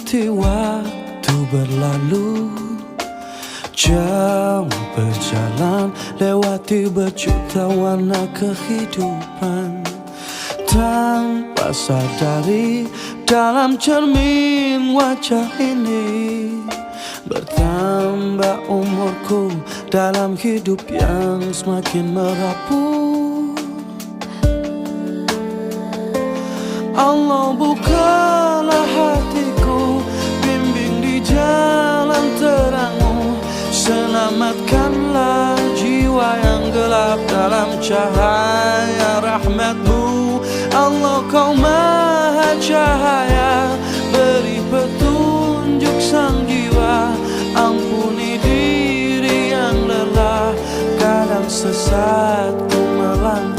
Menikmati waktu berlalu, jauh berjalan, lewati berjuta warna kehidupan. Tanpa sadari dalam cermin wajah ini, bertambah umurku dalam hidup yang semakin merapuh. Allah bukalah hatiku, bimbing di jalan terangmu, selamatkanlah jiwa yang gelap dalam cahaya rahmatmu. Allah kau maha cahaya, beri petunjuk sang jiwa, ampuni diri yang lelah, kadang sesat ku melangkah.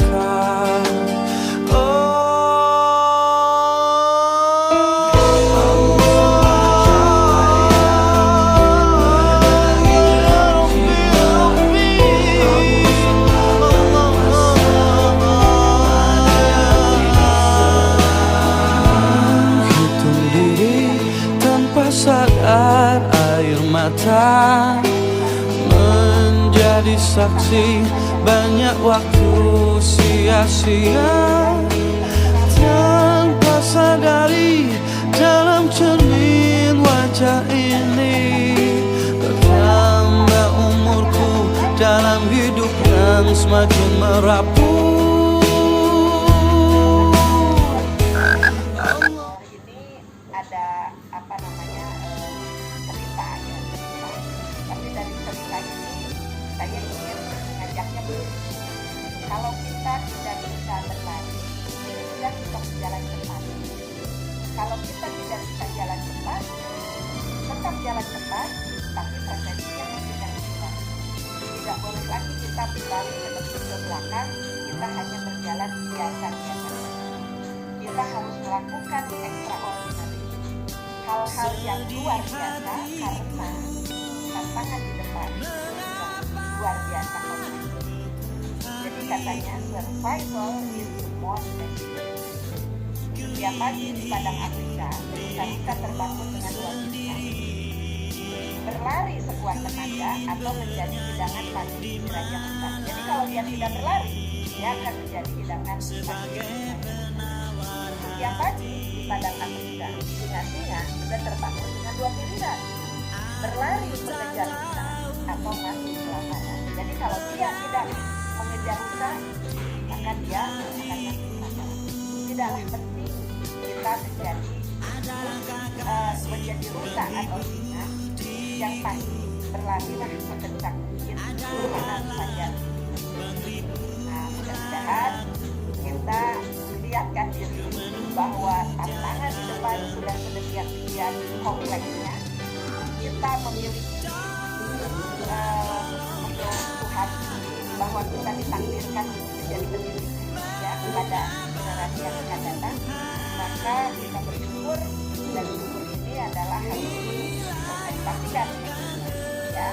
Sadar air mata menjadi saksi banyak waktu sia-sia. Tanpa sadari dalam cermin wajah ini, bertambah umurku dalam hidup yang semakin merapuh. Kalau kita tidak bisa berlari, kita tetap jalan cepat. Kalau kita tidak bisa jalan cepat, tetap jalan cepat, tapi frekuensinya dengan cepat. Tidak boleh lagi kita berlari seperti ke belakang, kita hanya berjalan biasa-biasa. Kita harus melakukan extraordinary, hal-hal yang luar biasa, karena tantangan di depan luar biasa. Jadi katanya survival is the most necessary. Setiap pagi di padang Afrika, kita terbangun dengan dua pilihan: berlari sekuat tenaga atau menjadi hidangan pagi di Raja Ampat. Jadi kalau dia tidak berlari, dia akan menjadi hidangan pagi. Setiap pagi di padang Afrika, singa-singa sudah terbangun dengan dua pilihan: berlari mengejar rusa atau mati kelaparan. Jadi kalau dia tidak mengejar rusa, maka dia akan mati kelaparan. Tidaklah penting kita menjadi rusa atau singa, yang pasti berlarilah sekencang mungkin dengan saja. Nah, mudah-mudahan kita lihatkan diri bahwa tantangan di depan sudah sedemikian kompleksnya. Kita memiliki Tuhan bahwa kita ditakdirkan menjadi pendidik ya kepada generasi yang akan datang, maka kita bersyukur, dan syukur ini adalah hal yang dipastikan ya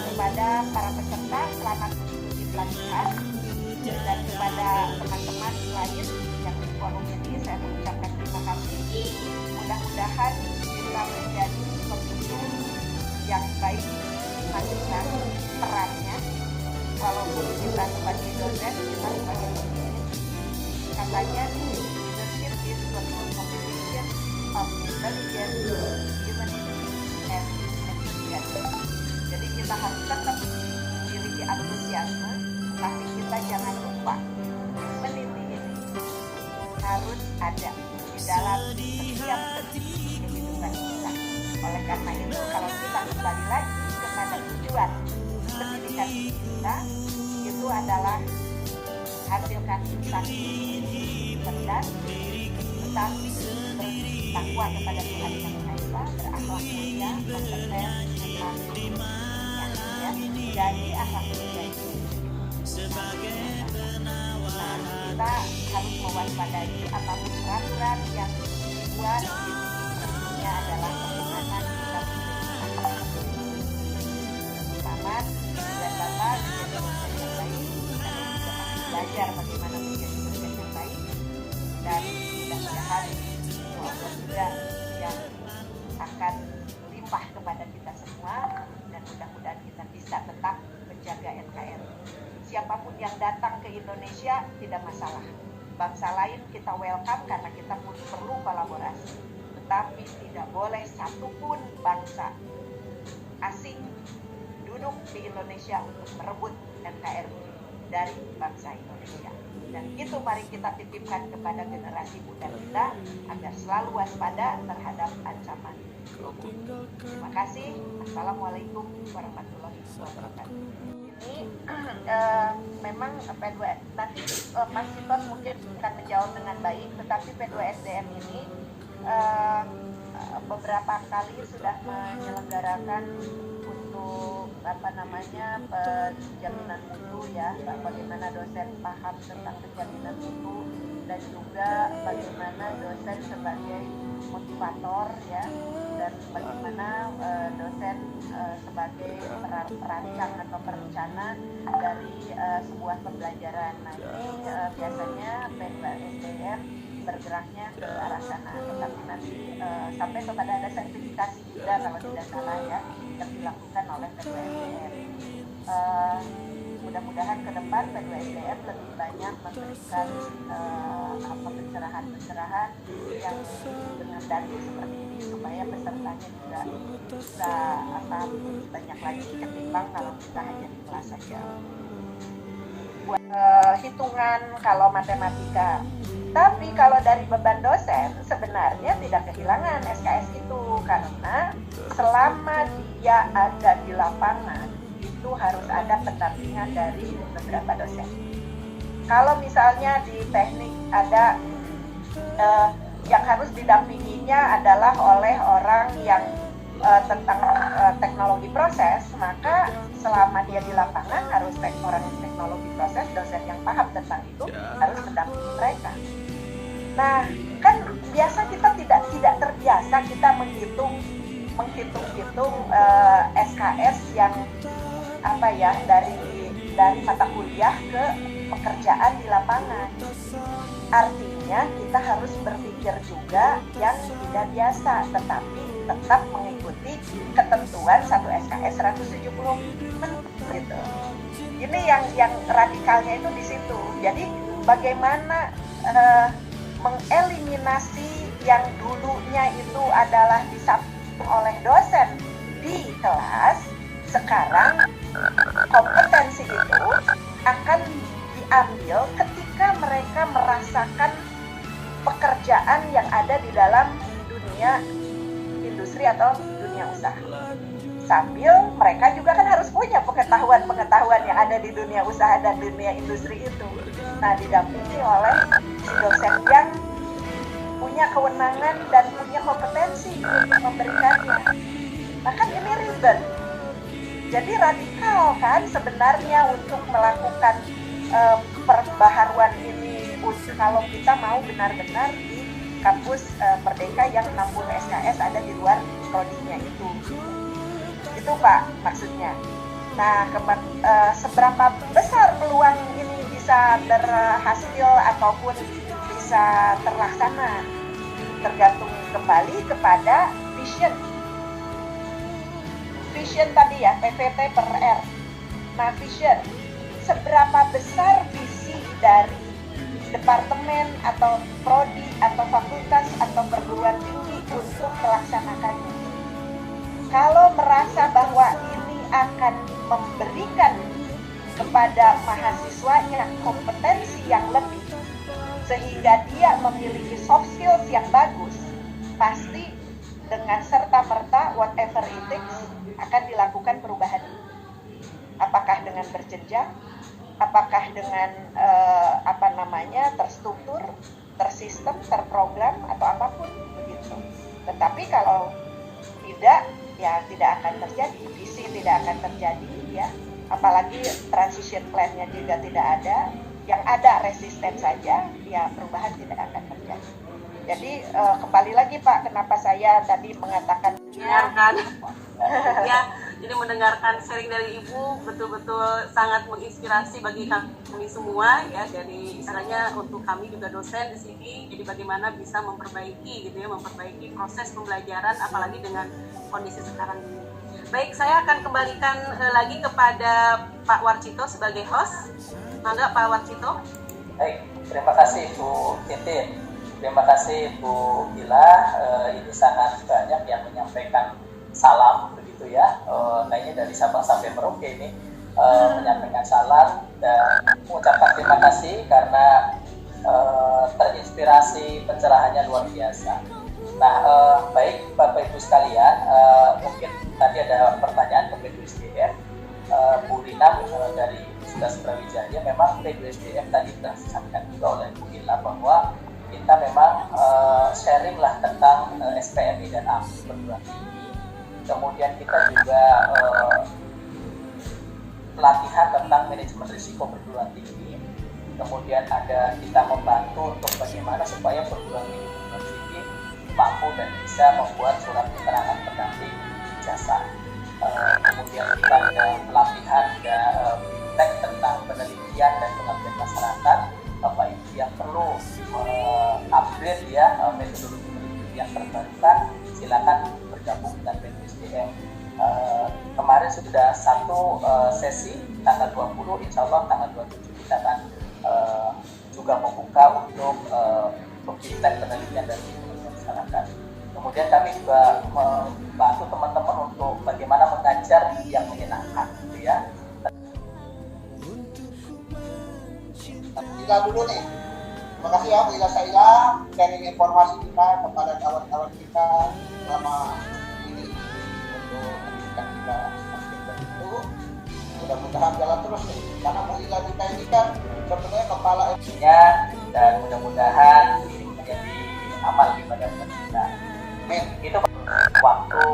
kepada para peserta. Selamat mengikuti pelatihan, dan kepada teman-teman lain yang di forum ini saya mengucapkan terima kasih. Mudah-mudahan kita menjadi pemimpin yang baik masing-masing perannya. Walaupun kita sebagai dosen, kita sebagai pemimpin, katanya leadership is a combination of intelligence, humanity, and enthusiasm. Jadi kita harus tetap memiliki antusiasme, tapi kita jangan lupa meniti ini harus ada di dalam setiap detik kehidupan kita. Oleh karena itu, kalau kita kembali lagi kepada tujuan pendidikan kita, itu adalah hasilkan insan cerdas, tetapi bertakwa kepada Tuhan Yang Maha Esa, berakhlak mulia, kompeten, ya, jadi akhlak mulia itu. Nah, kita harus mewaspadai apapun peraturan yang dibuat. Ini adalah bagaimana kita selamat dan Bapak menjadi dosen yang baik, dan juga belajar bagaimana menjadi dosen yang baik, dan mudah-mudahan Allah juga yang mudah-mudahan kita bisa tetap menjaga NKRI. Siapapun yang datang ke Indonesia tidak masalah. Bangsa lain kita welcome karena kita pun perlu kolaborasi. Tetapi tidak boleh satupun bangsa asing duduk di Indonesia untuk merebut NKRI dari bangsa Indonesia. Dan itu mari kita titipkan kepada generasi muda kita agar selalu waspada terhadap ancaman global. Terima kasih. Assalamualaikum warahmatullahi wabarakatuh. Ini memang P2 nanti Mas Siton mungkin akan menjawab dengan baik, tetapi P2SDM ini beberapa kali sudah menyelenggarakan untuk penjaminan mutu ya, bagaimana dosen paham tentang penjaminan mutu dan juga bagaimana dosen sebagai motivator ya, dan bagaimana dosen sebagai perancang atau perencana dari sebuah pembelajaran. Nah ini biasanya P2SDM bergeraknya ke arah sana, tetapi nanti sampai kepada ada sertifikasi juga kalau tidak salah ya yang dilakukan oleh P2SDM. Mudah-mudahan ke depan P2SDM lebih banyak memberikan pencerahan-pencerahan yang dengan dalil seperti ini supaya pesertanya juga bisa banyak lagi ketimbang kalau kita hanya di kelas saja. Buat hitungan kalau matematika. Tapi kalau dari beban dosen sebenarnya tidak kehilangan SKS itu, karena selama dia ada di lapangan itu harus ada pendampingan dari beberapa dosen. Kalau misalnya di teknik ada yang harus didampinginya adalah oleh orang yang tentang teknologi proses, maka selama dia di lapangan harus orang teknologi proses, dosen yang paham tentang itu harus mendampingi mereka. Nah, kan biasa kita tidak terbiasa kita menghitung SKS yang dari mata kuliah ke pekerjaan di lapangan. Artinya kita harus berpikir juga yang tidak biasa, tetapi tetap mengikuti ketentuan satu SKS 170 menit gitu. Ini yang radikalnya itu di situ. Jadi bagaimana mengeliminasi yang dulunya itu adalah disampaikan oleh dosen di kelas, sekarang kompetensi itu akan diambil ketika mereka merasakan pekerjaan yang ada di dalam dunia industri atau dunia usaha. Sambil mereka juga kan harus punya pengetahuan yang ada di dunia usaha dan dunia industri itu. Nah, didampingi oleh si dosen yang punya kewenangan dan punya kompetensi untuk memberikannya. Nah kan ini ribet. Jadi radikal kan sebenarnya untuk melakukan perbaharuan ini kalau kita mau benar-benar di kampus Merdeka yang 60 SKS ada di luar prodinya itu. Itu Pak maksudnya. Nah, seberapa besar peluang ini bisa berhasil ataupun bisa terlaksana tergantung kembali kepada vision tadi ya, PVT per R. Nah, vision, seberapa besar visi dari departemen atau prodi atau fakultas atau perguruan tinggi untuk melaksanakannya. Kalau merasa bahwa ini akan memberikan kepada mahasiswanya kompetensi yang lebih, sehingga dia memiliki soft skills yang bagus, pasti dengan serta-merta whatever it takes akan dilakukan perubahan. Apakah dengan berjenjang, apakah dengan terstruktur, tersistem, terprogram atau apapun begitu. Tetapi kalau tidak, ya tidak akan terjadi, visi tidak akan terjadi ya. Apalagi transition plan-nya juga tidak ada, yang ada resisten saja, ya perubahan tidak akan terjadi. Jadi kembali lagi Pak, kenapa saya tadi mengatakan ya, jadi mendengarkan sharing dari Ibu betul-betul sangat menginspirasi bagi kami semua ya, dari istilahnya untuk kami juga dosen di sini. Jadi bagaimana bisa memperbaiki proses pembelajaran apalagi dengan kondisi sekarang ini. Baik, saya akan kembalikan lagi kepada Pak Warcito sebagai host. Mangga Pak Warcito. Baik, terima kasih Bu Titin. Terima kasih Bu Ila. Ini sangat banyak yang menyampaikan salam begitu ya. Kayaknya dari Sabang sampai Merauke ini menyampaikan salam dan mengucapkan terima kasih karena terinspirasi pencerahannya luar biasa. Nah, baik Bapak Ibu sekalian, mungkin tadi ada pertanyaan ke P2SDM. Bu Rina dari Universitas Brawijaya, memang P2SDM tadi telah disampaikan juga oleh Bu Ila bahwa kita memang sharing lah tentang SPMI dan AMS perguruan tinggi. Kemudian kita juga pelatihan tentang manajemen risiko perguruan tinggi. Kemudian ada kita membantu untuk bagaimana supaya perguruan tinggi mampu dan bisa membuat surat keterangan pendamping ijazah. Kemudian kita ada pelatihan ya fintech tentang penelitian dan pengabdian masyarakat. Bapak Ibu yang perlu upgrade ya metodologi penelitian yang terbarukan, silakan bergabung dengan P2SDM. Kemarin sudah satu sesi tanggal 20, insya Allah tanggal 27 kita akan juga membuka untuk fintech penelitian dan pengabdian masyarakat. Kemudian kami juga membantu teman-teman untuk bagaimana mengajar yang menyenangkan, gitu ya. Ila dulu nih. Terima kasih ya Bu Ila Saila sharing informasi kita kepada kawan-kawan kita selama ini untuk pendidikan kita semakin begitu. Mudah-mudahan jalan terus nih. Karena Bu Ila kita ini kan sebenarnya kepala nya dan mudah-mudahan ini menjadi amal ibadah kita. Itu waktu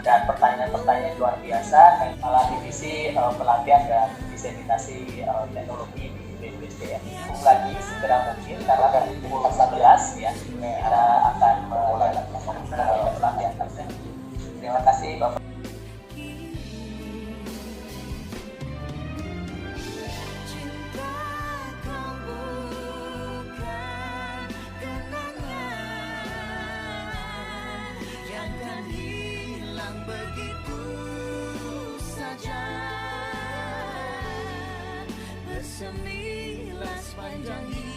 dan pertanyaan-pertanyaan luar biasa kepala divisi pelatihan dan diseminasi teknologi di P2SDM. Lagi segera mungkin karena dari pukul 14 ya kita akan mulai pelatihan tersebut. Terima kasih Bapak. Bersemilah sepanjang hidup.